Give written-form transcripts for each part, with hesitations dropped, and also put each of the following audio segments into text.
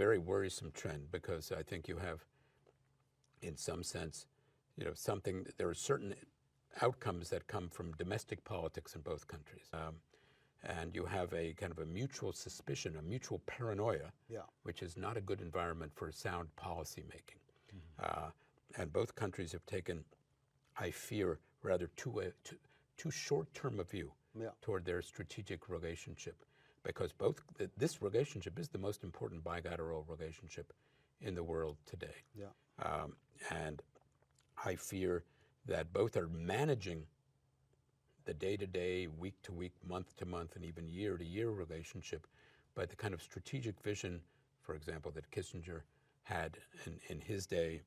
very worrisome trend because I think you have, in some sense, there are certain outcomes that come from domestic politics in both countries. And you have a kind of a mutual suspicion, a mutual paranoia, which is not a good environment for sound policy making. And both countries have taken, I fear, rather too short-term a view toward their strategic relationship, because this relationship is the most important bilateral relationship in the world today. And I fear that both are managing the day-to-day, week-to-week, month-to-month, and even year-to-year relationship, but the kind of strategic vision, for example, that Kissinger had in his day,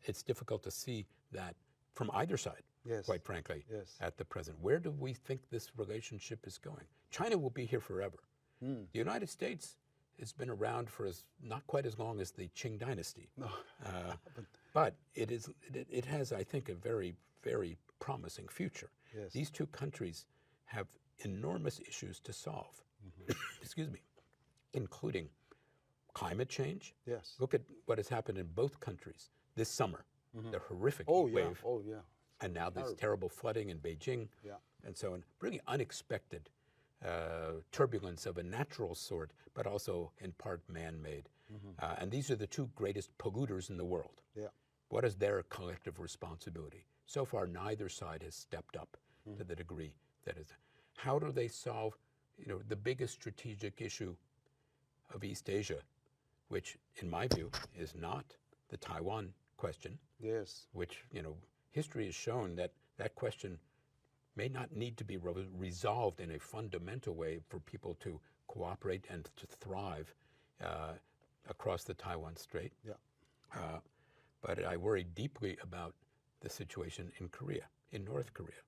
it's difficult to see that from either side, quite frankly, at the present. Where do we think this relationship is going? China will be here forever. The United States has been around for not quite as long as the Qing dynasty. But it has, I think, a very, very promising future. These two countries have enormous issues to solve, excuse me, including climate change. Look at what has happened in both countries this summer, the horrific heat wave, and now this terrible flooding in Beijing, and so on. Really unexpected turbulence of a natural sort, but also in part man-made. And these are the two greatest polluters in the world. What is their collective responsibility? So far, neither side has stepped up to the degree that is. How do they solve, the biggest strategic issue of East Asia, which, in my view, is not the Taiwan question? Which, history has shown that that question may not need to be resolved in a fundamental way for people to cooperate and to thrive across the Taiwan Strait. But I worry deeply about the situation in Korea, in North Korea.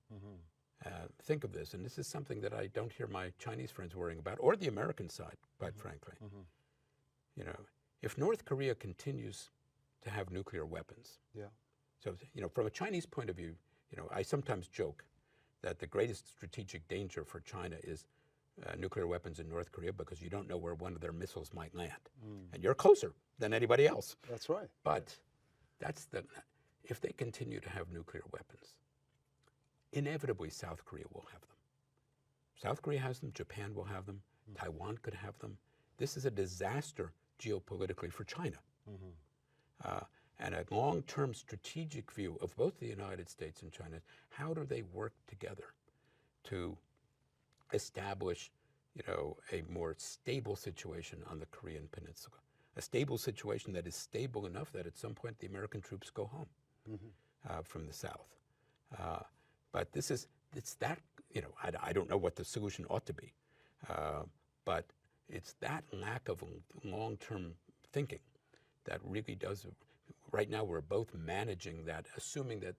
Think of this, and this is something that I don't hear my Chinese friends worrying about, or the American side, quite frankly. If North Korea continues to have nuclear weapons, so from a Chinese point of view, I sometimes joke that the greatest strategic danger for China is nuclear weapons in North Korea, because you don't know where one of their missiles might land, and you're closer than anybody else. That's right. But if they continue to have nuclear weapons, inevitably South Korea will have them. South Korea has them, Japan will have them, Taiwan could have them. This is a disaster geopolitically for China. And a long-term strategic view of both the United States and China, how do they work together to establish, a more stable situation on the Korean Peninsula? A stable situation that is stable enough that at some point the American troops go home from the South. But it's that, I don't know what the solution ought to be, but it's that lack of long-term thinking that really does. Right now we're both managing that, assuming that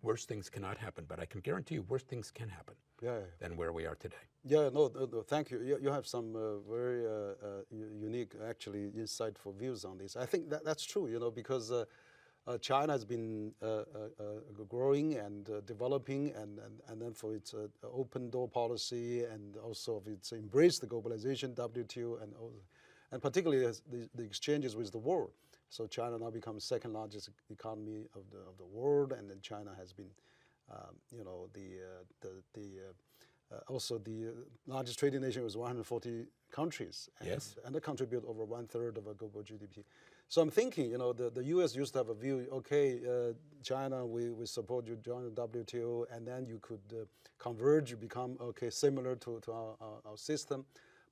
worse things cannot happen, but I can guarantee you worse things can happen than where we are today. No, thank you. You have some very unique, actually, insightful views on this. I think that's true, because China has been growing and developing, and then for its open door policy, and also of its embrace the globalization, WTO, and particularly the exchanges with the world. So China now becomes second largest economy of the world, and then China has been, also the largest trading nation with 140 countries, and they contribute over 1/3 of our global GDP. So I'm thinking, the U.S. used to have a view, China, we support you join the WTO, and then you could converge, become similar to our system.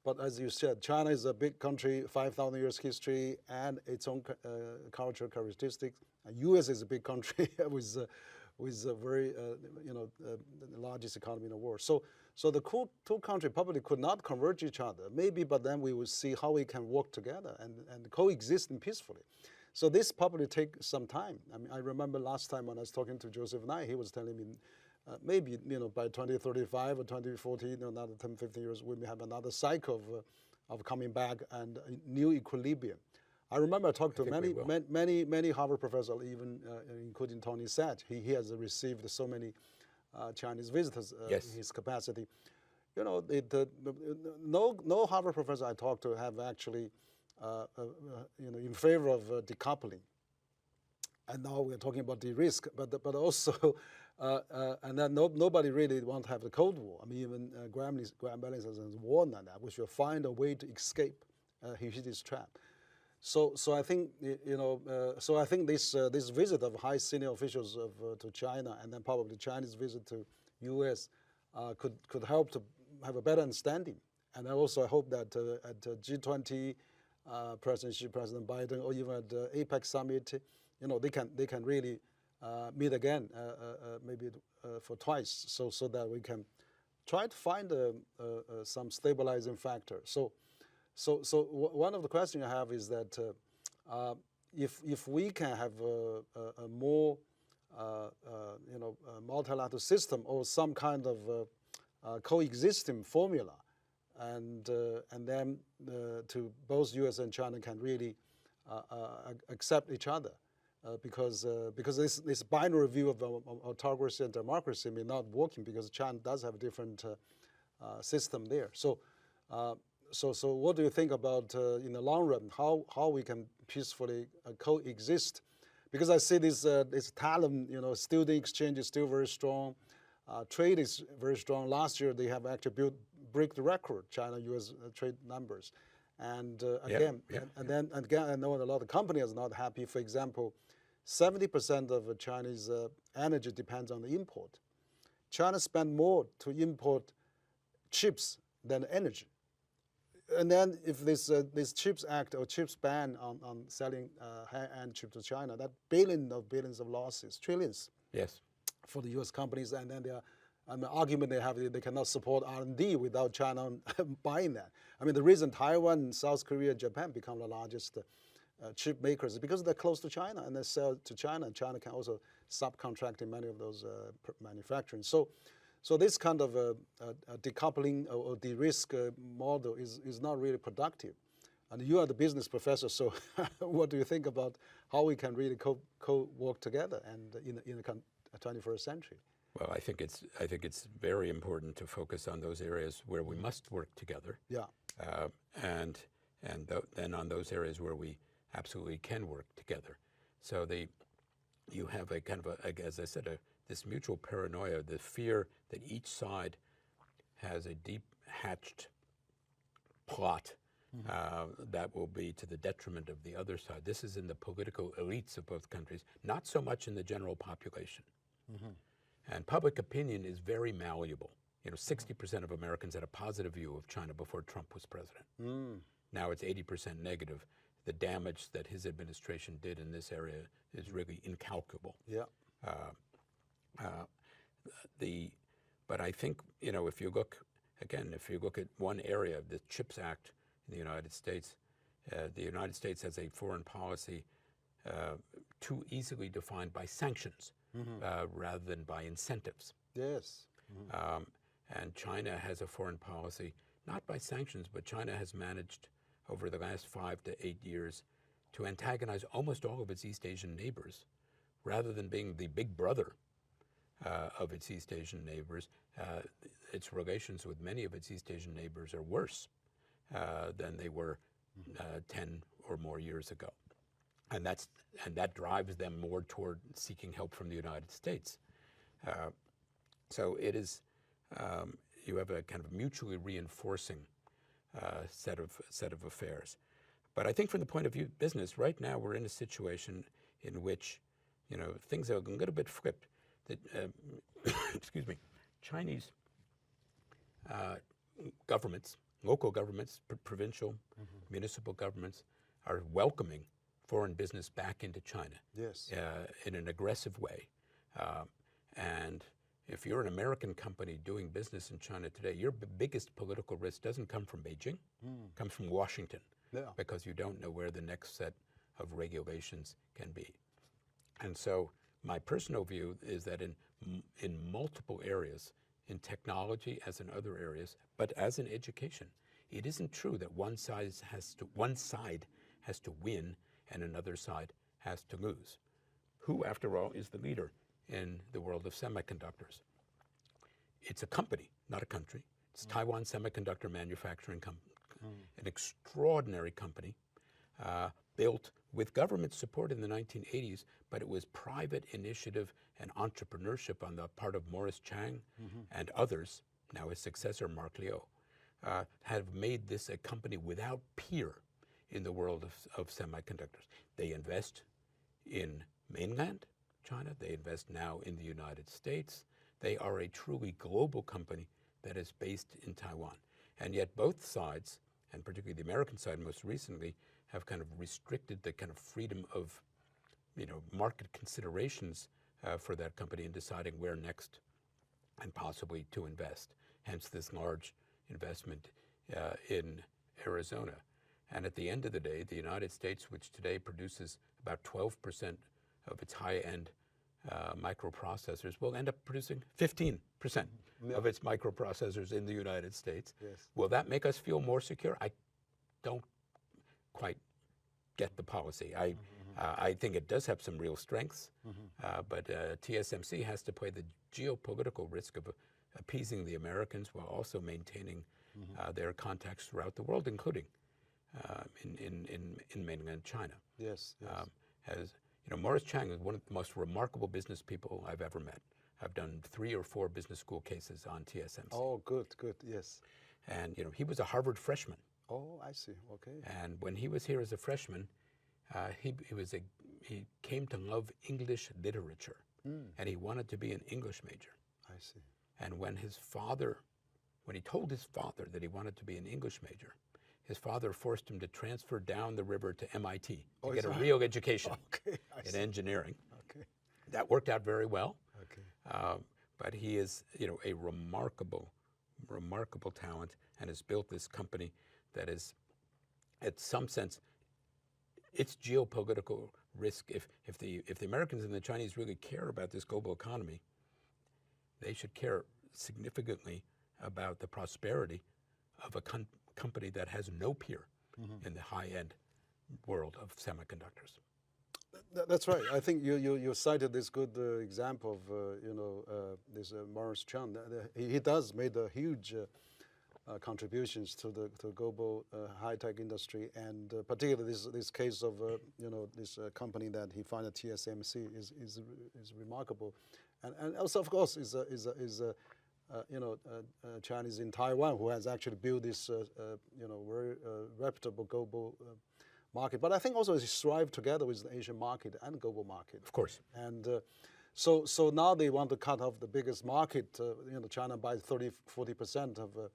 But as you said, China is a big country, 5,000 years history, and its own cultural characteristics. U.S. is a big country with a very, the largest economy in the world. So the two countries probably could not converge each other, maybe, but then we will see how we can work together and coexist peacefully. So this probably take some time. I mean, I remember last time when I was talking to Joseph Nye, he was telling me, maybe, by 2035 or 2040, another 10, 15 years, we may have another cycle of coming back and a new equilibrium. I remember I talked to many Harvard professors, even including Tony Satt. He has received so many Chinese visitors in his capacity. No Harvard professor I talked to have actually in favor of decoupling. And now we're talking about de-risk, but also, and then nobody really want to have the Cold War. I mean, even Graham Bellingson has warned on that. We should find a way to escape Hippolytus trap. So I think so I think this visit of high senior officials to China, and then probably Chinese visit to U.S. Could help to have a better understanding. And I hope that at G20, President Xi, President Biden, or even at the APEC summit, they can really meet again, maybe for twice, so that we can try to find some stabilizing factor. So one of the questions I have is that if we can have a more multilateral system or some kind of coexisting formula, and then to both U.S. and China can really accept each other, because this binary view of autocracy and democracy may not working, because China does have a different system there. So what do you think about in the long run how we can peacefully coexist? Because I see this talent, student exchange is still very strong. Trade is very strong. Last year they have actually break the record, China-U.S. trade numbers. And again, I know a lot of companies are not happy. For example, 70% of Chinese energy depends on the import. China spends more to import chips than energy. And then if this CHIPS Act or CHIPS ban on selling high-end chips to China, that billions of losses, trillions. Yes. For the U.S. companies, and then the argument they have, they cannot support R&D without China buying that. I mean, the reason Taiwan, South Korea, Japan become the largest chip makers is because they're close to China and they sell to China, and China can also subcontract in many of those manufacturing. So this kind of a decoupling or de-risk model is not really productive. And you are the business professor, so what do you think about how we can really co-work together and in the 21st century? Well, I think it's very important to focus on those areas where we must work together. Yeah. And then on those areas where we absolutely can work together. So you have a kind of as I said, this mutual paranoia, the fear that each side has a deep hatched plot that will be to the detriment of the other side. This is in the political elites of both countries, not so much in the general population. And public opinion is very malleable. 60% of Americans had a positive view of China before Trump was president. Now it's 80% negative. The damage that his administration did in this area is really incalculable. Yeah. But I think, if you look at one area, the CHIPS Act in the United States has a foreign policy too easily defined by sanctions rather than by incentives. Yes. And China has a foreign policy, not by sanctions, but China has managed over the last 5 to 8 years to antagonize almost all of its East Asian neighbors. Rather than being the big brother of its East Asian neighbors, its relations with many of its East Asian neighbors are worse than they were 10 or more years ago. And that drives them more toward seeking help from the United States. So it is, you have a kind of mutually reinforcing set of affairs. But I think from the point of view of business, right now we're in a situation in which things are a little bit flipped. That excuse me, Chinese governments, local governments, provincial, municipal governments are welcoming foreign business back into China. Yes. In an aggressive way. And if you're an American company doing business in China today, your biggest political risk doesn't come from Beijing, comes from Washington, because you don't know where the next set of regulations can be. And so my personal view is that in multiple areas, in technology as in other areas, but as in education, it isn't true that one side has to win and another side has to lose. Who, after all, is the leader in the world of semiconductors? It's a company, not a country. It's Taiwan Semiconductor Manufacturing Company, an extraordinary company built with government support in the 1980s, but it was private initiative and entrepreneurship on the part of Morris Chang and others, now his successor, Mark Liu, have made this a company without peer in the world of semiconductors. They invest in mainland China. They invest now in the United States. They are a truly global company that is based in Taiwan. And yet both sides, and particularly the American side most recently, have kind of restricted the kind of freedom of, market considerations for that company in deciding where next and possibly to invest. Hence this large investment in Arizona. And at the end of the day, the United States, which today produces about 12% of its high-end microprocessors, will end up producing 15% of its microprocessors in the United States. Yes. Will that make us feel more secure? I don't quite get the policy. I think it does have some real strengths, but TSMC has to play the geopolitical risk of appeasing the Americans while also maintaining their contacts throughout the world, including in mainland China. Yes. As Morris Chang is one of the most remarkable business people I've ever met. I've done 3 or 4 business school cases on TSMC. Oh, good, yes. And he was a Harvard freshman. Oh, I see. Okay. And when he was here as a freshman, he came to love English literature, and he wanted to be an English major. I see. And when he told his father that he wanted to be an English major, his father forced him to transfer down the river to MIT to get a real education in engineering. Okay. That worked out very well. Okay. But he is, a remarkable talent, and has built this company that is, at some sense, it's geopolitical risk. If the Americans and the Chinese really care about this global economy, they should care significantly about the prosperity of a company that has no peer in the high-end world of semiconductors. That's right. I think you cited this good example of this Morris Chang. He does made a huge contributions to the global high-tech industry, and particularly this case of this company that he founded, TSMC, is remarkable, and also of course is a Chinese in Taiwan who has actually built this very reputable global market. But I think also it strive together with the Asian market and global market. Of course. And so now they want to cut off the biggest market. China buys 30-40% of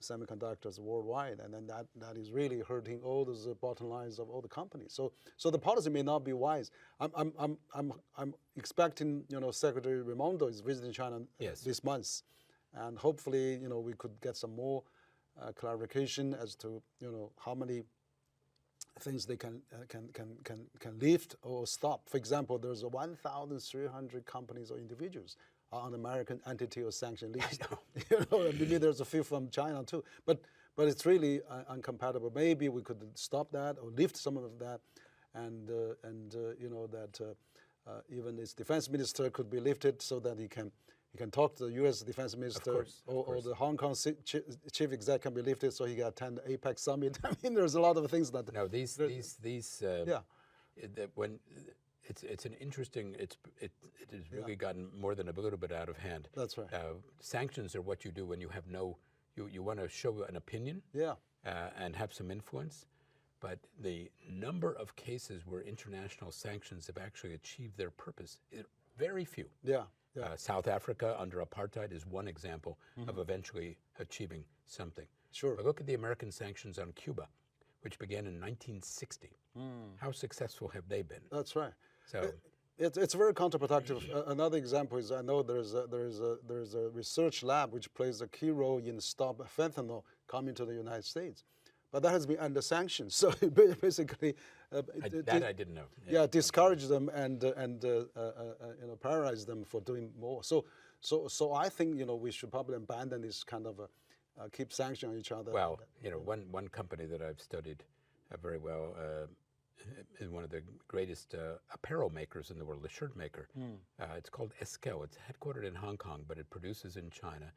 semiconductors worldwide, and then that is really hurting all those bottom lines of all the companies. So the policy may not be wise. I'm expecting Secretary Raimondo is visiting China this month, and hopefully we could get some more clarification as to how many things they can lift or stop. For example, there's 1,300 companies or individuals on American entity or sanction list. Maybe there's a few from China too, but it's really incompatible. Maybe we could stop that or lift some of that, and that even this defense minister could be lifted so that he can talk to the U.S. defense minister, or the Hong Kong chief exec can be lifted so he can attend the APEC summit. I mean, there's a lot of things that. No, when. It's an interesting. It has really gotten more than a little bit out of hand. That's right. Sanctions are what you do when you have you want to show an opinion. And have some influence, but the number of cases where international sanctions have actually achieved their purpose is very few. South Africa under apartheid is one example of eventually achieving something. Sure. But look at the American sanctions on Cuba, which began in 1960. How successful have they been? That's right. So it's very counterproductive. Another example is I know there's a research lab which plays a key role in stop fentanyl coming to the United States, but that has been under sanctions. So basically, I didn't know. Discourage them and paralyze them for doing more. So I think we should probably abandon this kind of keep sanctioning each other. Well, one company that I've studied very well. Is one of the greatest apparel makers in the world, a shirt maker. It's called Eskel. It's headquartered in Hong Kong, but it produces in China.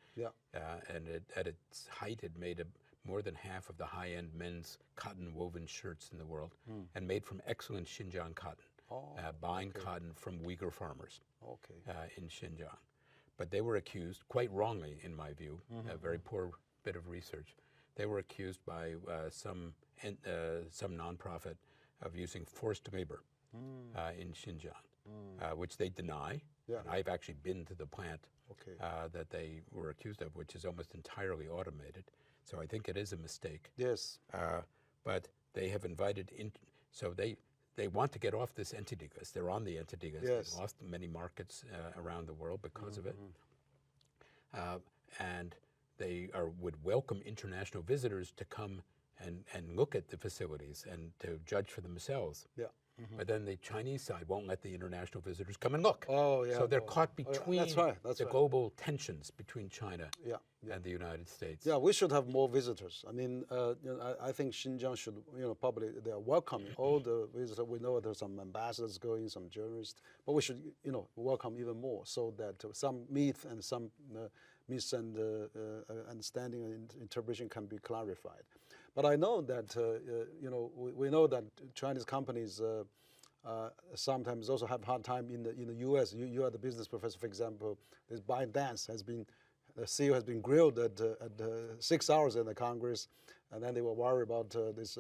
And at its height, it made more than half of the high-end men's cotton woven shirts in the world, and made from excellent Xinjiang cotton, buying cotton from Uyghur farmers in Xinjiang. But they were accused, quite wrongly in my view, a very poor bit of research, they were accused by some nonprofit of using forced labor in Xinjiang, which they deny. Yeah. And I've actually been to the plant that they were accused of, which is almost entirely automated. So I think it is a mistake. Yes. But they have invited in, so they want to get off this entity list. They're on the entity list. Yes. They've lost many markets around the world because of it. And they would welcome international visitors to come and look at the facilities and to judge for themselves. Yeah. But then the Chinese side won't let the international visitors come and look. Oh, yeah. So they're caught between that's the global tensions between China and the United States. Yeah, we should have more visitors. I mean, I think Xinjiang should, probably they are welcoming all the visitors. We know there's some ambassadors going, some journalists, but we should, welcome even more so that some myth and some misunderstanding and interpretation can be clarified. But I know that, we know that Chinese companies sometimes also have a hard time in the U.S. You are the business professor, for example. This ByteDance the CEO has been grilled at 6 hours in the Congress, and then they were worried about this,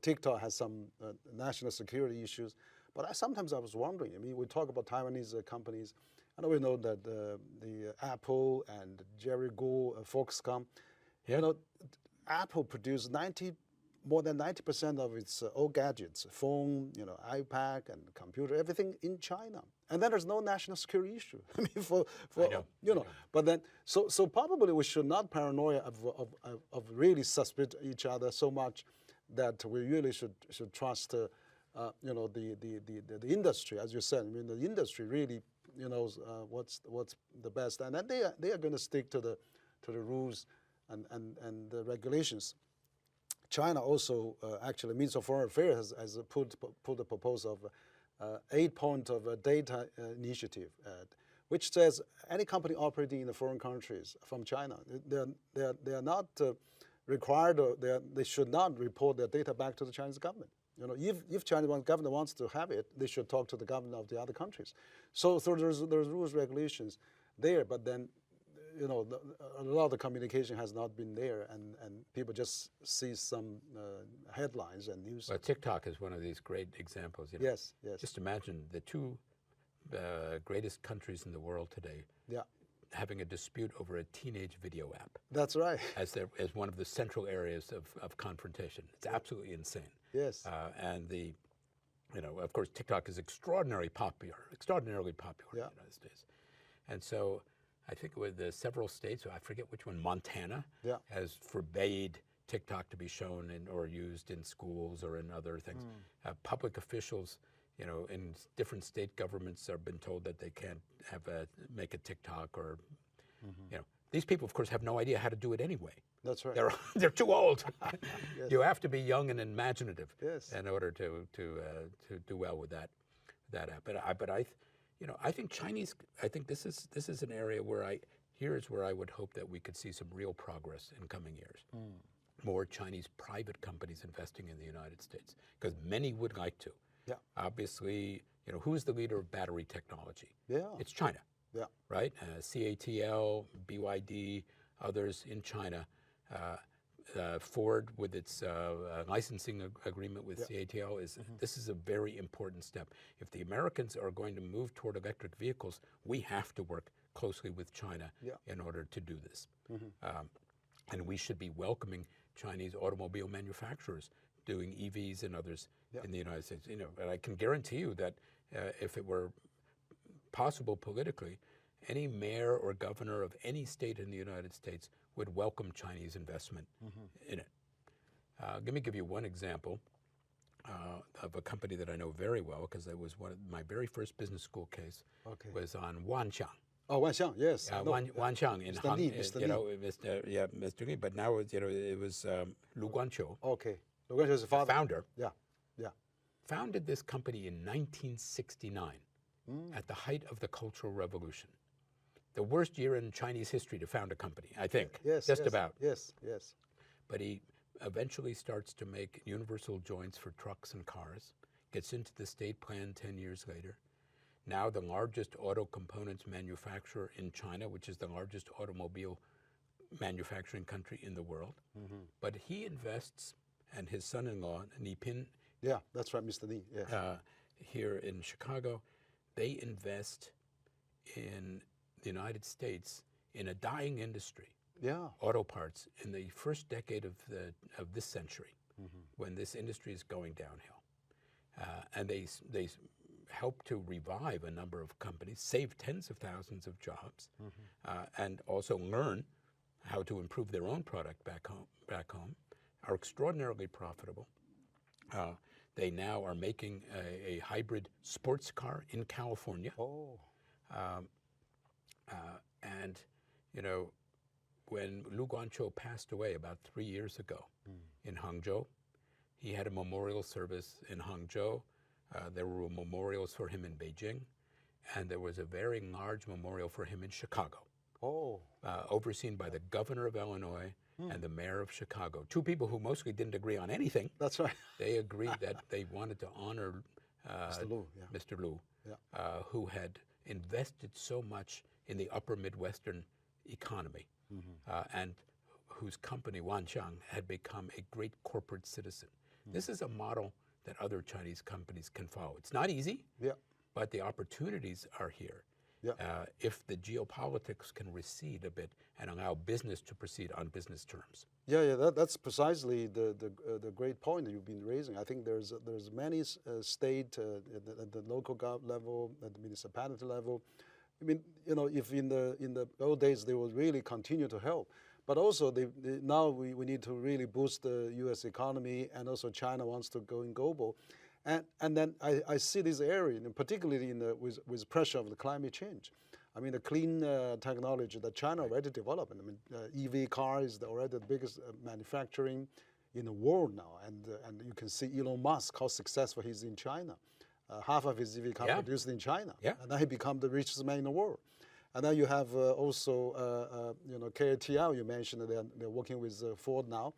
TikTok has some national security issues. But sometimes I was wondering, I mean, we talk about Taiwanese companies, and we know that the Apple and Jerry Gould, Foxconn, Apple produced more than 90% of its old gadgets, phone, iPad and computer, everything in China. And then there's no national security issue. I mean, but then, so probably we should not paranoia of really suspect each other so much that we really should trust, the industry, as you said. I mean, the industry really, knows what's the best, and then they are going to stick to the rules and the regulations. China also actually, Ministry of Foreign Affairs has put a proposal of 8-point of a data initiative, which says any company operating in the foreign countries from China, they are not required, or they should not report their data back to the Chinese government. If Chinese government wants to have it, they should talk to the government of the other countries. So there's rules, regulations there, but then a lot of the communication has not been there, and people just see some headlines and news. Well, TikTok is one of these great examples. Yes. Just imagine the two greatest countries in the world today having a dispute over a teenage video app. That's right. As one of the central areas of confrontation. It's absolutely insane. Yes. And of course, TikTok is extraordinarily popular in the United States. And so I think with the several states, I forget which one, Montana, has forbade TikTok to be shown or used in schools or in other things. Public officials, in different state governments have been told that they can't make a TikTok or, these people, of course, have no idea how to do it anyway. That's right. They're too old. Yes. You have to be young and imaginative Yes. in order to do well with that app. But I think I think this is an area where here's where I would hope that we could see some real progress in coming years. More Chinese private companies investing in the United States, because many would like to. Yeah. Obviously, who's the leader of battery technology? Yeah. It's China. Yeah. Right? CATL, BYD, others in China. Ford, with its licensing agreement with CATL, this is a very important step. If the Americans are going to move toward electric vehicles, we have to work closely with China in order to do this. And we should be welcoming Chinese automobile manufacturers doing EVs and others in the United States. And I can guarantee you that if it were possible politically, any mayor or governor of any state in the United States would welcome Chinese investment in it. Let me give you one example of a company that I know very well, because it was my very first business school case was on Wanxiang. Oh, Wanxiang, yes. Wanxiang in Hong Kong. Mr. Li, but now it was Lu Guanqiu. Okay. Lu Guanqiu is the father. Founder. Yeah. Founded this company in 1969 at the height of the Cultural Revolution. The worst year in Chinese history to found a company, I think. Yes. Just about. Yes. but he eventually starts to make universal joints for trucks and cars, gets into the state plan 10 years later. Now the largest auto components manufacturer in China, which is the largest automobile manufacturing country in the world. But he invests, and his son-in-law, Nipin, Yeah, that's right, Mr. Li. Yes. here in Chicago, they invest in the United States in a dying industry, Yeah. auto parts, in the first decade of this century, when this industry is going downhill. And they help to revive a number of companies, save tens of thousands of jobs, and also learn how to improve their own product back home, are extraordinarily profitable. They now are making a hybrid sports car in California. Oh. And, you know, when Lu Guangzhou passed away about 3 years ago in Hangzhou, he had a memorial service in Hangzhou. There were memorials for him in Beijing, and there was a very large memorial for him in Chicago, overseen by the governor of Illinois and the mayor of Chicago. Two people who mostly didn't agree on anything. That's right. They agreed that they wanted to honor Mr. Lu, yeah. Mr. Lu, Yeah. who had invested so much in the upper Midwestern economy, and whose company, Wanxiang, had become a great corporate citizen. This is a model that other Chinese companies can follow. It's not easy, Yeah. but the opportunities are here. Yeah. If the geopolitics can recede a bit and allow business to proceed on business terms. Yeah, that's precisely the great point that you've been raising. I think there's many state at the local level, at the municipality level. I mean, you know, if in the old days they would really continue to help, but also now we need to really boost the U.S. economy, and also China wants to go in global, and then I see this area, particularly with pressure of the climate change. I mean, the clean technology that China already developed. I mean, EV car is already the biggest manufacturing in the world now, and you can see Elon Musk, how successful he's in China. Half of his EV car produced in China, and then he become the richest man in the world. And then you have also, you know, KATL, you mentioned that they're working with Ford now.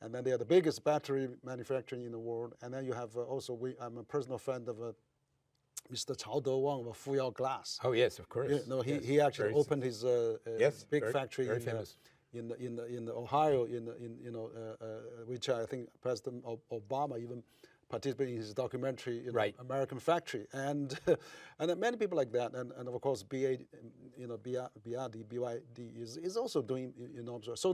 And then they are the biggest battery manufacturing in the world. And then you have also, I'm a personal friend of Mr. Wang of Fuyao Glass. Oh yes, of course. You know, he actually opened his big factory in Ohio, which I think President Obama even participated in his documentary, American Factory, and then many people like that, and of course BYD is also doing enormous. So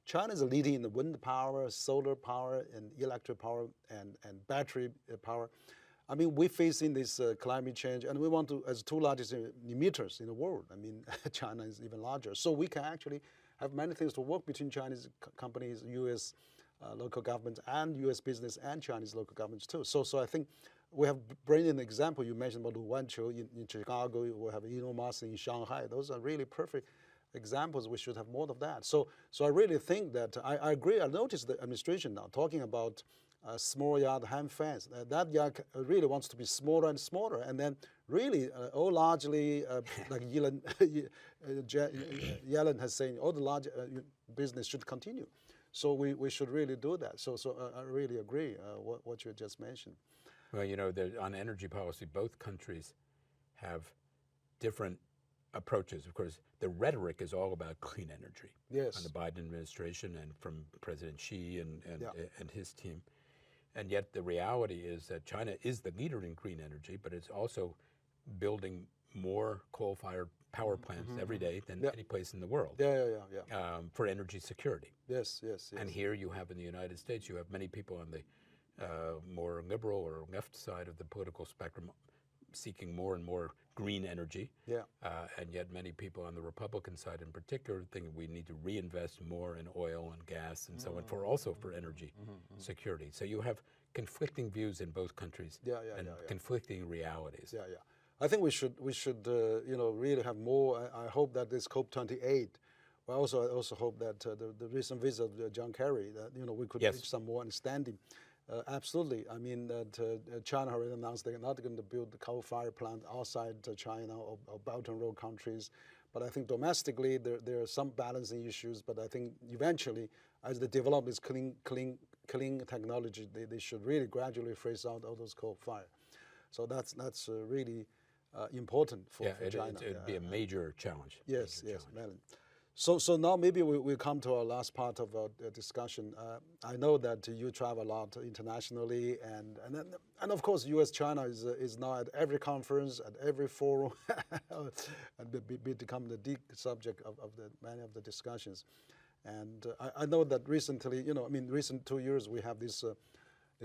China is leading in the wind power, solar power, and electric power, and battery power. I mean, we're facing this climate change, and we want to, as two largest emitters in the world. I mean, China is even larger, so we can actually have many things to work between Chinese companies, U.S. Local governments, and U.S. business, and Chinese local governments too. So I think we have brilliant example. You mentioned about Lu Guangzhou in Chicago. We have Elon Musk in Shanghai. Those are really perfect examples. We should have more of that. So I really think that I agree. I noticed the administration now talking about small yard hand fence. That yard really wants to be smaller and smaller, and then really all largely like Yellen has saying, all the large business should continue. So we should really do that. So I really agree what you just mentioned. Well, you know, on energy policy, both countries have different approaches. Of course, the rhetoric is all about clean energy. Yes. On the Biden administration and from President Xi and his team. And yet the reality is that China is the leader in green energy, but it's also building more coal-fired power plants every day than any place in the world. For energy security. Yes. And here you have in the United States, you have many people on the more liberal or left side of the political spectrum seeking more and more green energy. And yet many people on the Republican side in particular think we need to reinvest more in oil and gas and so on for energy security. So you have conflicting views in both countries and conflicting realities. I think we should really have more. I hope that this COP28. I also hope that the recent visit of John Kerry, that we could reach some more understanding. Absolutely. I mean that China already announced they're not going to build the coal-fired plant outside China or Belt and Road countries, But I think domestically there are some balancing issues. But I think eventually, as they develop this clean technology, they should really gradually phase out all those coal fire. So that's really important for China. It'd be a major challenge. Yes, Melon. So now maybe we come to our last part of our discussion. I know that you travel a lot internationally, and of course, U.S.-China is now at every conference, at every forum, and become the deep subject of many of the discussions. And I know that recently, recent 2 years, we have this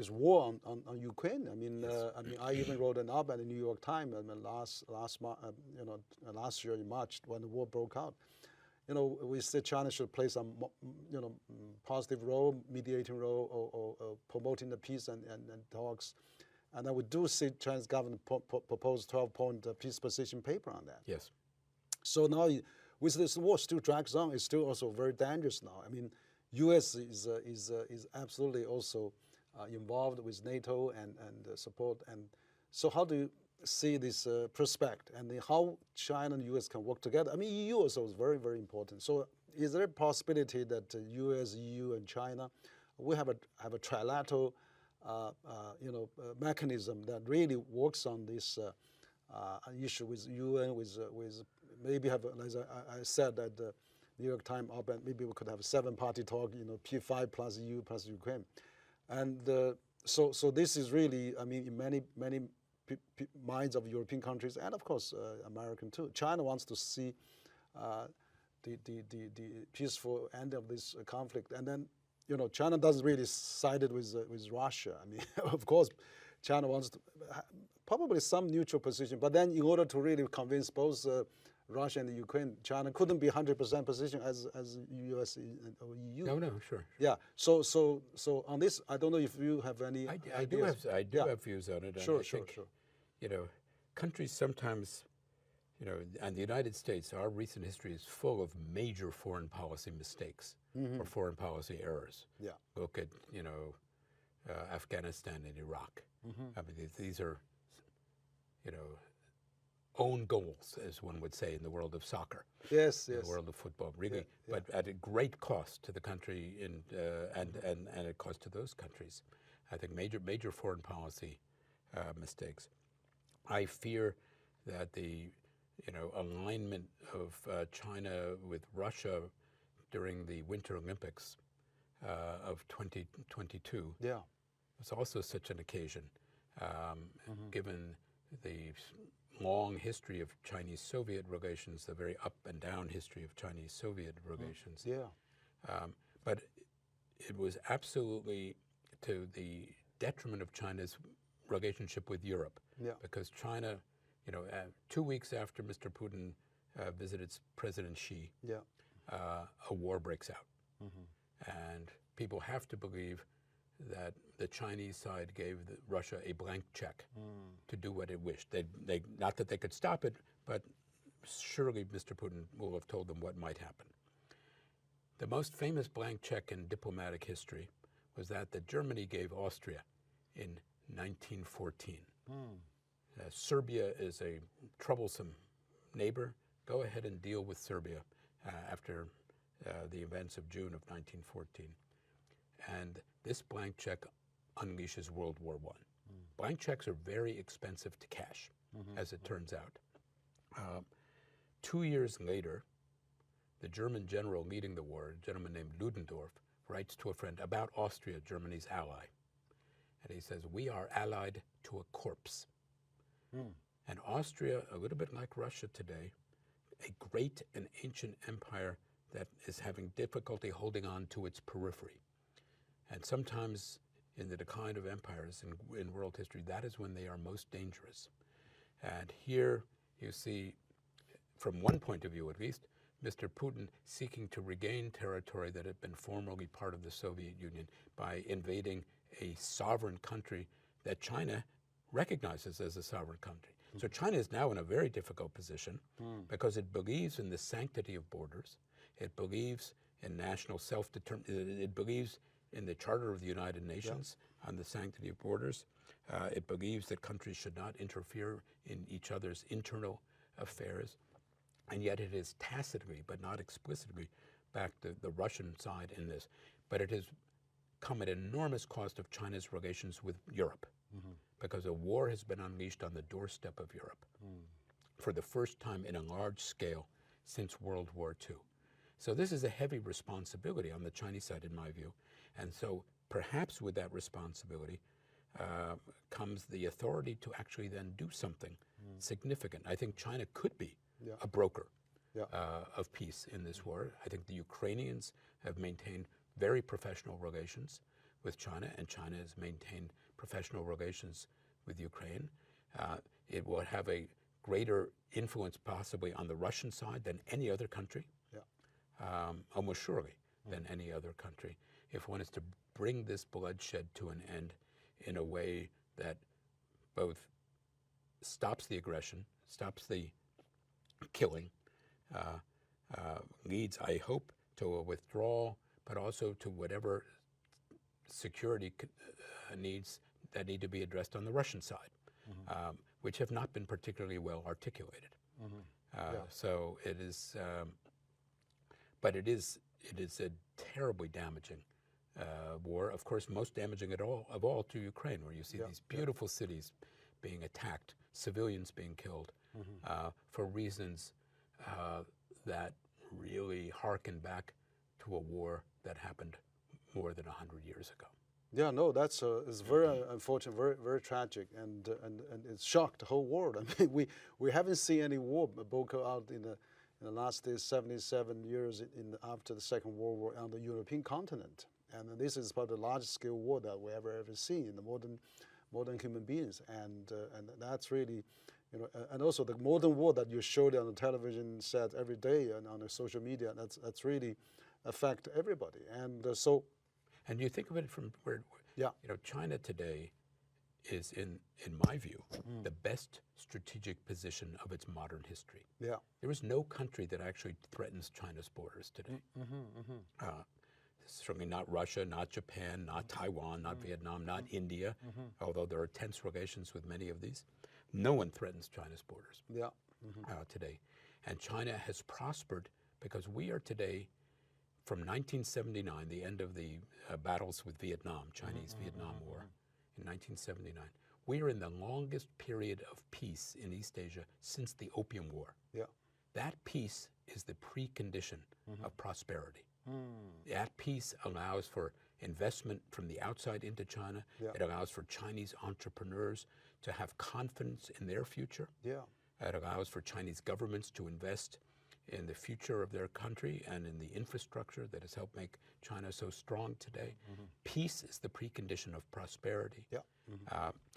war on Ukraine. I even wrote an op-ed in the New York Times last year in March when the war broke out. We said China should play some, positive role, mediating role, or promoting the peace and talks. And we do see China's government propose 12-point peace position paper on that. Yes. So now, with this war still drags on, it's still also very dangerous now. U.S. is absolutely also involved with NATO and support. And so how do you see this prospect and how China and U.S. can work together? EU also is very, very important. So is there a possibility that U.S., EU, and China, we have a trilateral mechanism that really works on this issue with UN, with maybe have, as I said at the New York Times op-ed, maybe we could have a 7-party talk, P5 plus EU plus Ukraine. And so this is really, in many minds of European countries and of course American too. China wants to see the peaceful end of this conflict, and then China doesn't really side it with Russia. Of course, China wants to probably some neutral position, but then in order to really convince both Russia and Ukraine, China couldn't be 100% position as US or EU. No, sure. Yeah. So on this, I don't know if you have any. I do have views on it. Sure. Countries sometimes, and the United States, our recent history is full of major foreign policy mistakes or foreign policy errors. Yeah. Look at Afghanistan and Iraq. These are own goals, as one would say in the world of soccer. Yes. In the world of football, really, but at a great cost to the country and a cost to those countries. I think major foreign policy mistakes. I fear that the alignment of China with Russia during the Winter Olympics of 2022 was also such an occasion, given the long history of Chinese-Soviet relations, the very up and down history of Chinese-Soviet relations. But it was absolutely to the detriment of China's relationship with Europe, because China, 2 weeks after Mr. Putin visited President Xi, a war breaks out. And people have to believe that the Chinese side gave Russia a blank check to do what it wished. They not that they could stop it, but surely Mr. Putin will have told them what might happen. The most famous blank check in diplomatic history was that Germany gave Austria in 1914. Serbia is a troublesome neighbor. Go ahead and deal with Serbia after the events of June of 1914. And this blank check unleashes World War I. Blank checks are very expensive to cash, as it turns out. 2 years later, the German general leading the war, a gentleman named Ludendorff, writes to a friend about Austria, Germany's ally. And he says, "We are allied to a corpse." And Austria, a little bit like Russia today, a great and ancient empire that is having difficulty holding on to its periphery. And sometimes in the decline of empires in world history, that is when they are most dangerous. And here you see, from one point of view at least, Mr. Putin seeking to regain territory that had been formerly part of the Soviet Union by invading a sovereign country that China recognizes as a sovereign country. So China is now in a very difficult position because it believes in the sanctity of borders. It believes in national self-determination. It believes in the Charter of the United Nations on the sanctity of borders. It believes that countries should not interfere in each other's internal affairs. And yet it has tacitly, but not explicitly, backed the Russian side in this. But it has come at an enormous cost of China's relations with Europe, because a war has been unleashed on the doorstep of Europe for the first time in a large scale since World War II. So this is a heavy responsibility on the Chinese side, in my view. And so perhaps with that responsibility comes the authority to actually then do something significant. I think China could be a broker of peace in this war. I think the Ukrainians have maintained very professional relations with China, and China has maintained professional relations with Ukraine. It will have a greater influence possibly on the Russian side than any other country, almost surely than any other country, if one is to bring this bloodshed to an end in a way that both stops the aggression, stops the killing, leads, I hope, to a withdrawal, but also to whatever security needs that need to be addressed on the Russian side, which have not been particularly well articulated. So it is, but it is a terribly damaging war. Of course, most damaging of all to Ukraine, where you see these beautiful cities being attacked, civilians being killed for reasons that really harken back to a war that happened more than 100 years ago. Yeah, no, that's it's very unfortunate, very very tragic, and it's shocked the whole world. I mean, we haven't seen any war broke out in the last 77 years after the Second World War on the European continent, and this is probably the largest scale war that we ever seen in the modern human beings, and that's really, you know, and also the modern war that you showed on the television set every day and on the social media, that's really affect everybody, and so. And you think of it from where, you know, China today is, in my view, the best strategic position of its modern history. Yeah. There is no country that actually threatens China's borders today. Certainly not Russia, not Japan, not Taiwan, not Vietnam, not India, although there are tense relations with many of these. No one threatens China's borders today. And China has prospered because we are today, from 1979, the end of the battles with Vietnam, Chinese-Vietnam War in 1979, we are in the longest period of peace in East Asia since the Opium War. That peace is the precondition of prosperity. That peace allows for investment from the outside into China. It allows for Chinese entrepreneurs to have confidence in their future. It allows for Chinese governments to invest in the future of their country and in the infrastructure that has helped make China so strong today. Peace is the precondition of prosperity.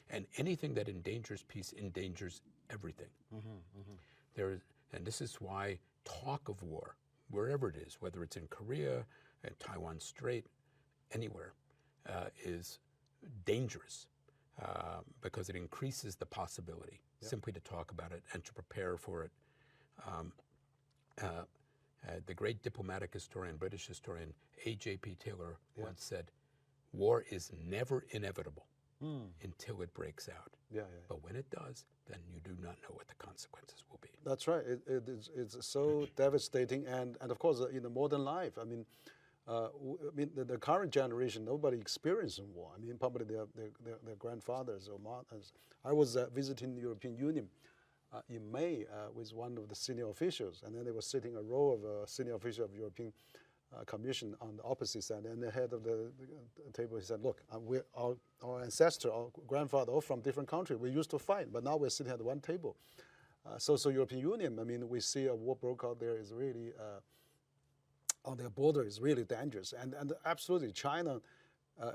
And anything that endangers peace endangers everything. And this is why talk of war, wherever it is, whether it's in Korea, at Taiwan Strait, anywhere, is dangerous because it increases the possibility simply to talk about it and to prepare for it. The great diplomatic historian, British historian A.J.P. Taylor once said, war is never inevitable until it breaks out. But when it does, then you do not know what the consequences will be. That's right. It's so devastating, and of course in the modern life, I mean, the current generation, nobody experiencing war. I mean, probably their grandfathers or mothers. I was visiting the European Union in May with one of the senior officials, and then they were sitting a row of senior officials of European Commission on the opposite side, and the head of the table, he said, look, our ancestor, our grandfather, all from different countries, we used to fight, but now we're sitting at one table. So European Union, I mean, we see a war broke out there is really, on their border is really dangerous, and absolutely China,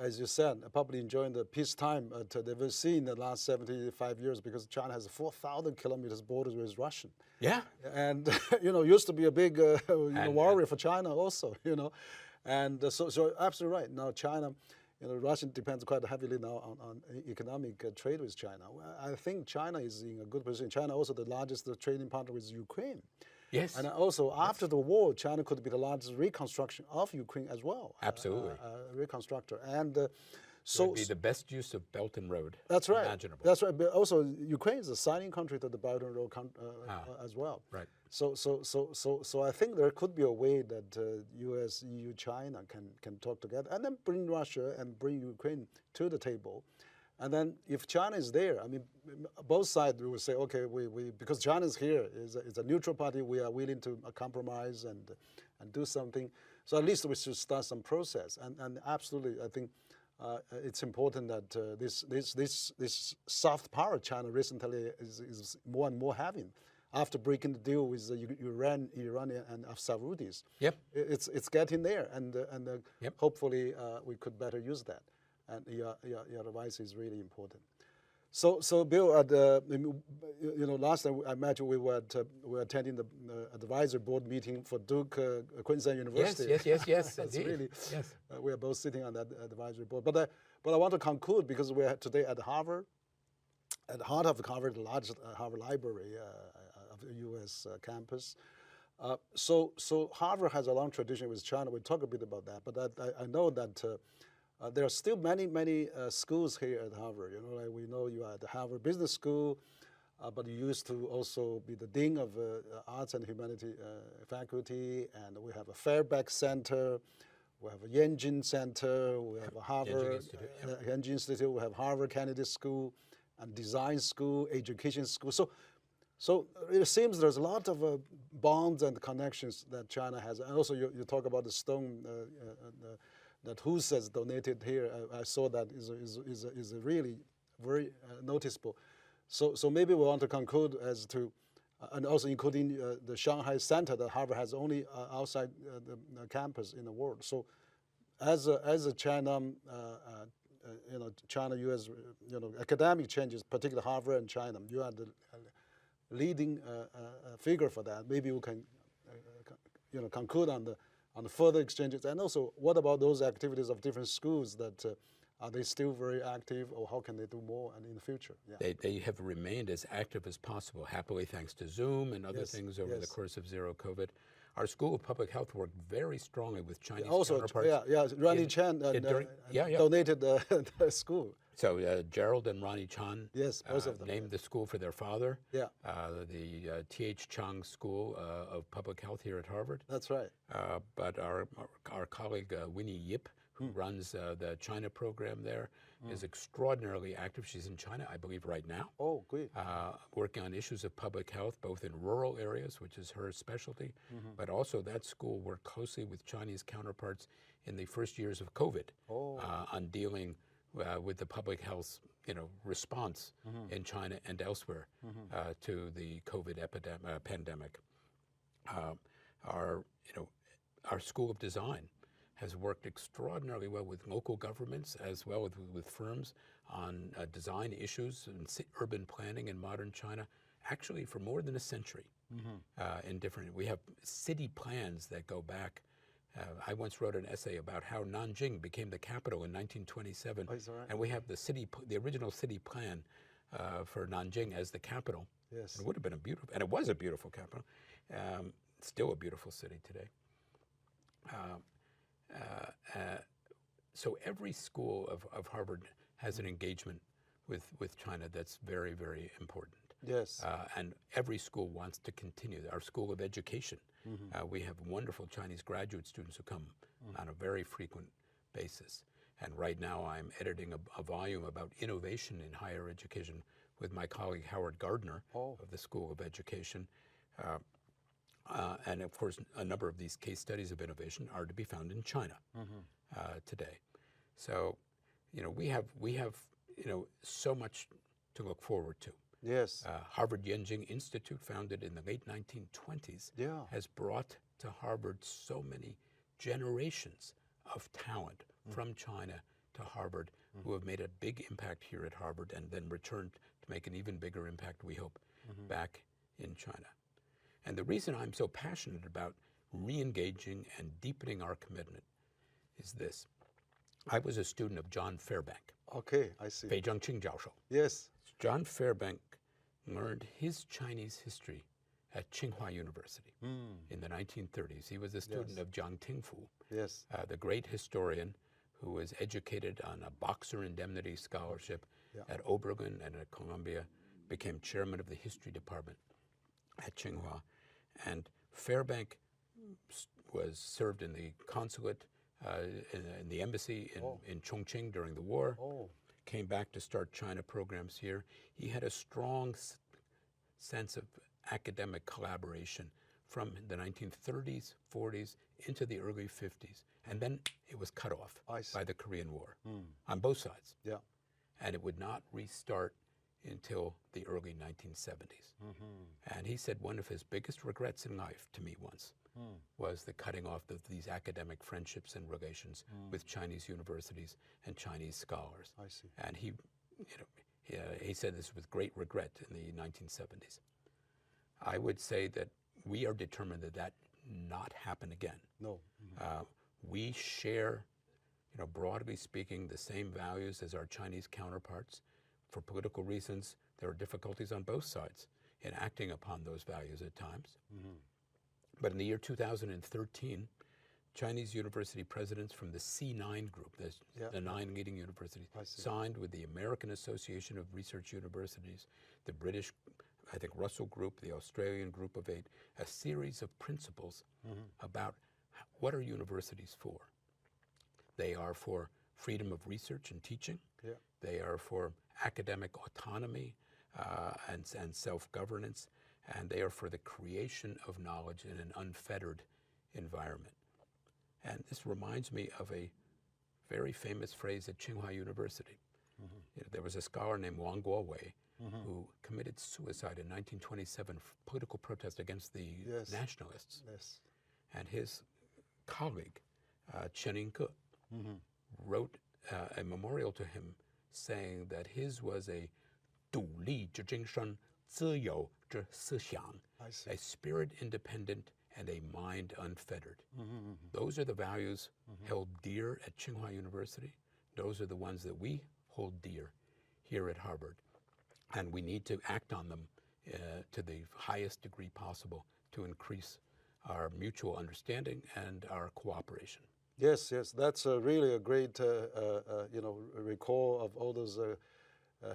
as you said, probably enjoying the peacetime they've seen in the last 75 years, because China has a 4,000 kilometers borders with Russia. And, you know, used to be a big warrior for China also, you know. And so absolutely right. Now China, you know, Russia depends quite heavily now on economic trade with China. I think China is in a good position. China also the largest trading partner with Ukraine. And also after the war, China could be the largest reconstruction of Ukraine as well. Absolutely. Reconstructor. And So it would be the best use of Belt and Road that's right. imaginable. That's right. But also, Ukraine is a signing country to the Belt and Road as well. Right. So I think there could be a way that U.S., EU, China can talk together, and then bring Russia and bring Ukraine to the table. And then if China is there, I mean, both sides will say, okay, we because China is here, is a neutral party, we are willing to compromise and do something. So at least we should start some process. And absolutely, I think it's important that this soft power China recently is more and more having. After breaking the deal with Iran and Saudis, it's getting there, and hopefully we could better use that. And your advice is really important. So Bill, last time I met you, we were attending the advisory board meeting for Duke Queensland University. Yes. That's indeed. really, yes. We are both sitting on that advisory board. But I want to conclude because we are today at Harvard, at the heart of Harvard, the largest Harvard library of the U.S. campus. So Harvard has a long tradition with China. We'll talk a bit about that. But I know that there are still many schools here at Harvard. Like we know you are at the Harvard Business School, but you used to also be the dean of Arts and Humanities faculty, and we have a Fairbanks Center, we have a Yanjin Center, we have a Harvard Yanjin Institute, we have Harvard Kennedy School, and Design School, Education School. So it seems there's a lot of bonds and connections that China has, and also you talk about the stone. That Hus has donated here, I saw that is really very noticeable. So maybe we want to conclude as to, and also including the Shanghai Center that Harvard has only outside the campus in the world. So as a China, China-U.S. academic changes, particularly Harvard and China, you are the leading figure for that. Maybe we can conclude on the further exchanges, and also what about those activities of different schools that are they still very active, or how can they do more and in the future? Yeah. They have remained as active as possible, happily thanks to Zoom and other things over the course of zero COVID. Our School of Public Health worked very strongly with Chinese counterparts. Ronnie Chan donated the school. So Gerald and Ronnie Chan both of them, named the school for their father, the T.H. Chang School of Public Health here at Harvard. That's right. But our colleague Winnie Yip, who runs the China program there, is extraordinarily active. She's in China, I believe, right now. Oh, great. Working on issues of public health, both in rural areas, which is her specialty, but also that school worked closely with Chinese counterparts in the first years of COVID on dealing with the public health, response in China and elsewhere to the COVID pandemic. Our School of Design has worked extraordinarily well with local governments as well with firms on design issues and urban planning in modern China, actually for more than a century. We have city plans that go back. I once wrote an essay about how Nanjing became the capital in 1927, and we have the original city plan for Nanjing as the capital. Yes, it would have been and it was a beautiful capital. Still a beautiful city today. So every school of Harvard has an engagement with China that's very, very important. Yes. And every school wants to continue. Our School of Education, we have wonderful Chinese graduate students who come on a very frequent basis. And right now I'm editing a volume about innovation in higher education with my colleague Howard Gardner of the School of Education. And of course, a number of these case studies of innovation are to be found in China today. So, we have so much to look forward to. Yes. Harvard Yanjing Institute, founded in the late 1920s, has brought to Harvard so many generations of talent from China to Harvard who have made a big impact here at Harvard and then returned to make an even bigger impact, we hope, back in China. And the reason I'm so passionate about re-engaging and deepening our commitment is this. I was a student of John Fairbank. Okay, I see. 北江清教授. Yes. John Fairbank learned his Chinese history at Tsinghua University in the 1930s. He was a student of Jiang Tingfu, the great historian who was educated on a Boxer Indemnity Scholarship at Oberlin and at Columbia, became chairman of the history department at Tsinghua. And Fairbank was served in the consulate, in the embassy in Chongqing during the war, came back to start China programs here. He had a strong sense of academic collaboration from the 1930s, 40s, into the early 50s. And then it was cut off by the Korean War on both sides. Yeah. And it would not restart until the early 1970s. And he said one of his biggest regrets in life to me once was the cutting off of these academic friendships and relations with Chinese universities and Chinese scholars. I see. And he said this with great regret in the 1970s. I would say that we are determined that that not happen again. No. We share, broadly speaking, the same values as our Chinese counterparts. For political reasons, there are difficulties on both sides in acting upon those values at times. But in the year 2013, Chinese university presidents from the C9 group, the 9 leading universities, signed with the American Association of Research Universities, the British, I think, Russell Group, the Australian Group of 8, a series of principles about what are universities for. They are for freedom of research and teaching. They are for academic autonomy and self-governance, and they are for the creation of knowledge in an unfettered environment. And this reminds me of a very famous phrase at Tsinghua University. There was a scholar named Wang who committed suicide in 1927 for political protest against the nationalists. And his colleague, Chen Yingke, wrote a memorial to him saying that his was a 独立之精神，自由之思想, a spirit independent and a mind unfettered. Those are the values held dear at Tsinghua University. Those are the ones that we hold dear here at Harvard. And we need to act on them to the highest degree possible to increase our mutual understanding and our cooperation. Yes, that's really a great, recall of all those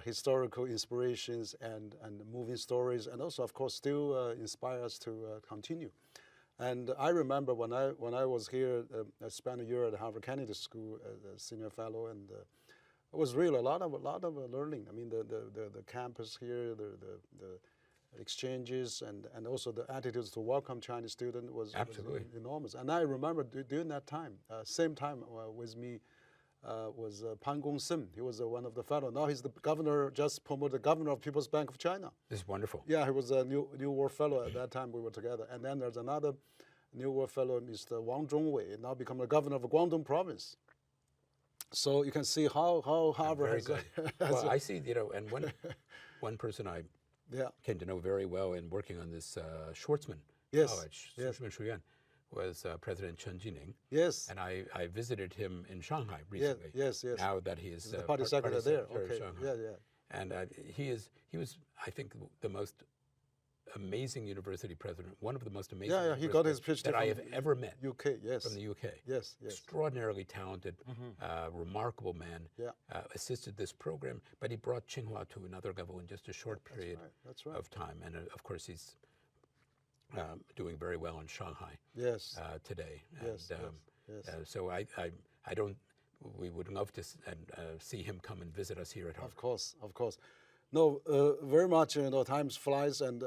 historical inspirations and moving stories, and also, of course, still inspire us to continue. And I remember when I was here, I spent a year at Harvard Kennedy School as a senior fellow, and it was really a lot of learning. I mean, the campus here, the exchanges, and also the attitudes to welcome Chinese students was enormous. And I remember during that time, same time with me was Pan Gongsim. He was one of the fellows. Now he's the governor, just promoted the governor of People's Bank of China. This is wonderful. Yeah, he was a New World Fellow at that time. We were together. And then there's another New World Fellow, Mr. Wang Zhongwei, now become the governor of Guangdong province. So you can see how Harvard has. Well, I see, and one person I came to know very well in working on this Schwarzman College, Schwarzman Shuyan, was President Chen Jining. Yes. And I visited him in Shanghai recently. Yes. Now that he is the party secretary there. Okay. Shanghai. And he was, I think, the most amazing university president, one of the most amazing he got his PhD that I have ever met. UK, yes. From the UK. Yes. Extraordinarily talented, remarkable man. Assisted this program, but he brought Tsinghua to another level in just a short period of time. And of course, he's doing very well in Shanghai today. And, so I don't. We would love to see him come and visit us here at Harvard. Of course. No, very much. Time flies, and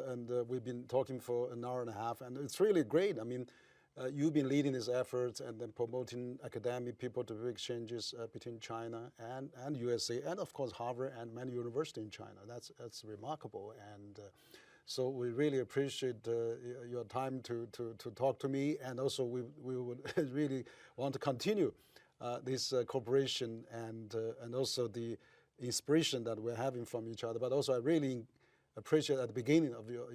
we've been talking for an hour and a half, and it's really great. I mean, you've been leading these efforts and then promoting academic people to do exchanges between China and USA, and of course Harvard and many universities in China. That's remarkable, and so we really appreciate your time to talk to me, and also we would really want to continue this cooperation and also the inspiration that we're having from each other. But also I really appreciate at the beginning of your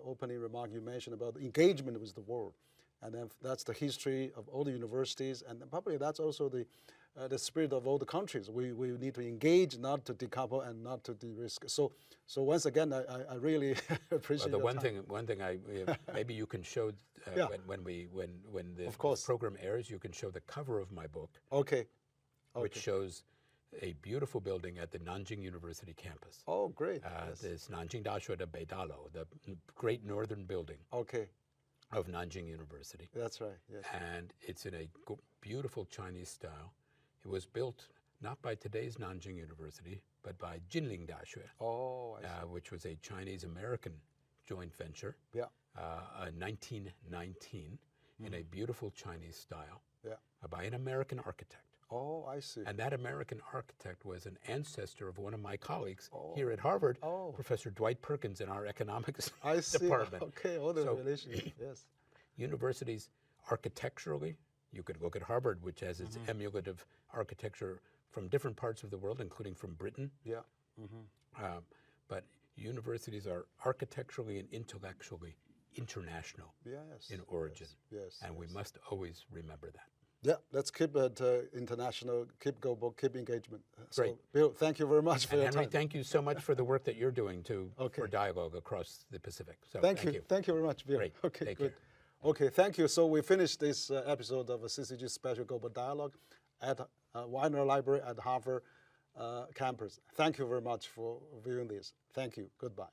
opening remark, you mentioned about engagement with the world. And then that's the history of all the universities, and probably that's also the spirit of all the countries. We need to engage, not to decouple and not to de-risk. So once again, I really appreciate the your one thing I maybe you can show when the program airs, you can show the cover of my book. Okay. which shows a beautiful building at the Nanjing University campus. Oh, great. This Nanjing Daxue de Beidalo, the great northern building Okay, of Nanjing University. that's right. Yes. And it's in a beautiful Chinese style. It was built not by today's Nanjing University, but by Jinling Daxue, Oh, I see. which was a Chinese-American joint venture, Yeah, 1919, in a beautiful Chinese style, yeah. by an American architect. Oh, I see. And that American architect was an ancestor of one of my colleagues here at Harvard, Oh. Professor Dwight Perkins in our economics I see. department. Okay, all the So- relations. Yes. Universities, architecturally, you could look at Harvard, which has its emulative architecture from different parts of the world, including from Britain. Yeah. But universities are architecturally and intellectually international Yes. in origin. Yes. And we must always remember that. Yeah, let's keep it international, keep global, keep engagement. Great. So, Bill, thank you very much for And your Henry, time. thank you so much for the work that you're doing Okay. for dialogue across the Pacific. So Thank you. Thank you very much, Bill. Great. Okay, Take good. care. Okay, thank you. So we finished this episode of a CCG Special Global Dialogue at Widener Library at Harvard campus. Thank you very much for viewing this. Thank you. Goodbye.